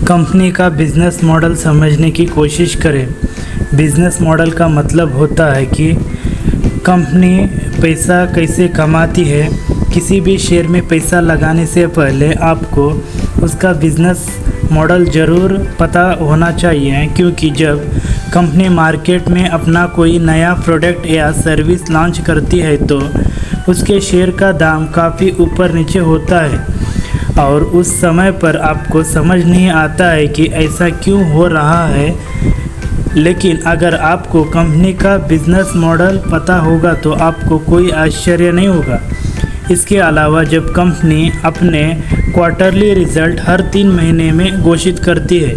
Company का business model समझने की कोशिश करें। बिज़नेस मॉडल का मतलब होता है कि कंपनी पैसा कैसे कमाती है। किसी भी शेयर में पैसा लगाने से पहले आपको उसका बिज़नेस मॉडल ज़रूर पता होना चाहिए, क्योंकि जब कंपनी मार्केट में अपना कोई नया प्रोडक्ट या सर्विस लॉन्च करती है तो उसके शेयर का दाम काफ़ी ऊपर नीचे होता है और उस समय पर आपको समझ नहीं आता है कि ऐसा क्यों हो रहा है। लेकिन अगर आपको कंपनी का बिज़नेस मॉडल पता होगा तो आपको कोई आश्चर्य नहीं होगा। इसके अलावा जब कंपनी अपने क्वार्टरली रिज़ल्ट हर 3 महीने में घोषित करती है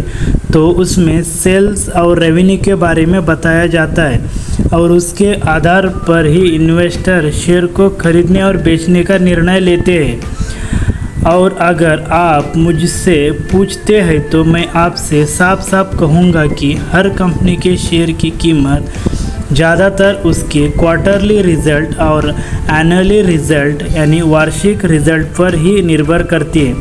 तो उसमें सेल्स और रेवेन्यू के बारे में बताया जाता है और उसके आधार पर ही इन्वेस्टर शेयर को खरीदने और बेचने का निर्णय लेते हैं। और अगर आप मुझसे पूछते हैं तो मैं आपसे साफ साफ कहूँगा कि हर कंपनी के शेयर की कीमत ज़्यादातर उसके क्वार्टरली रिज़ल्ट और एनुअली रिज़ल्ट यानी वार्षिक रिज़ल्ट पर ही निर्भर करती है।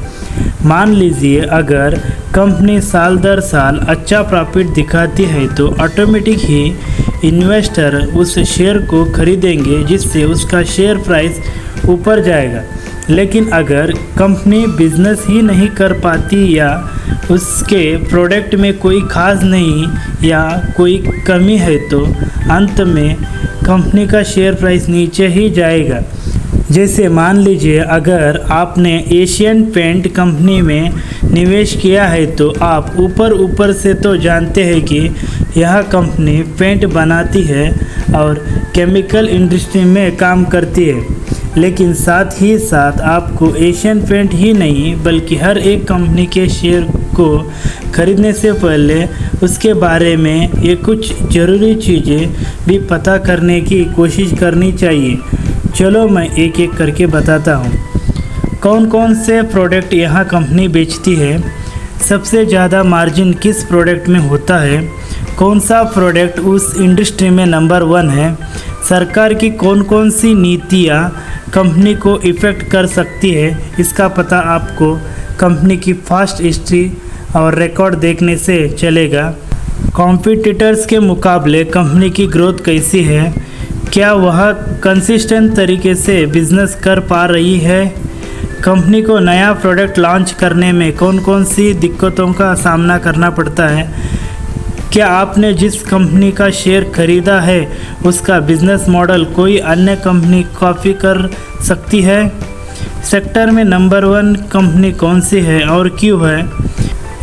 मान लीजिए अगर कंपनी साल दर साल अच्छा प्रॉफिट दिखाती है तो ऑटोमेटिक ही इन्वेस्टर उस शेयर को खरीदेंगे, जिससे उसका शेयर प्राइस ऊपर जाएगा। लेकिन अगर कंपनी बिजनेस ही नहीं कर पाती या उसके प्रोडक्ट में कोई खास नहीं या कोई कमी है तो अंत में कंपनी का शेयर प्राइस नीचे ही जाएगा। जैसे मान लीजिए अगर आपने एशियन पेंट कंपनी में निवेश किया है तो आप ऊपर से तो जानते हैं कि यह कंपनी पेंट बनाती है और केमिकल इंडस्ट्री में काम करती है, लेकिन साथ ही साथ आपको एशियन पेंट ही नहीं बल्कि हर एक कंपनी के शेयर को खरीदने से पहले उसके बारे में ये कुछ ज़रूरी चीज़ें भी पता करने की कोशिश करनी चाहिए। चलो मैं एक एक करके बताता हूँ। कौन कौन से प्रोडक्ट यहाँ कंपनी बेचती है, सबसे ज़्यादा मार्जिन किस प्रोडक्ट में होता है, कौन सा प्रोडक्ट उस इंडस्ट्री में नंबर 1 है, सरकार की कौन कौन सी नीतियाँ कंपनी को इफ़ेक्ट कर सकती है, इसका पता आपको कंपनी की फास्ट हिस्ट्री और रिकॉर्ड देखने से चलेगा। कॉम्पिटिटर्स के मुकाबले कंपनी की ग्रोथ कैसी है, क्या वह कंसिस्टेंट तरीके से बिजनेस कर पा रही है, कंपनी को नया प्रोडक्ट लॉन्च करने में कौन कौन सी दिक्कतों का सामना करना पड़ता है, क्या आपने जिस कंपनी का शेयर खरीदा है उसका बिजनेस मॉडल कोई अन्य कंपनी कॉपी कर सकती है, सेक्टर में नंबर 1 कंपनी कौन सी है और क्यों है।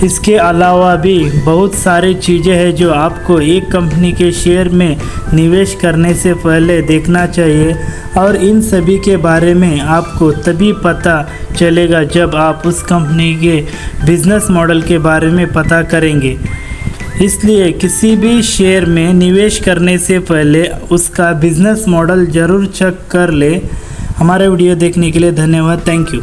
इसके अलावा भी बहुत सारी चीज़ें हैं जो आपको एक कंपनी के शेयर में निवेश करने से पहले देखना चाहिए और इन सभी के बारे में आपको तभी पता चलेगा जब आप उस कंपनी के बिजनेस मॉडल के बारे में पता करेंगे। इसलिए किसी भी शेयर में निवेश करने से पहले उसका बिजनेस मॉडल ज़रूर चेक कर ले। हमारे वीडियो देखने के लिए धन्यवाद। Thank you.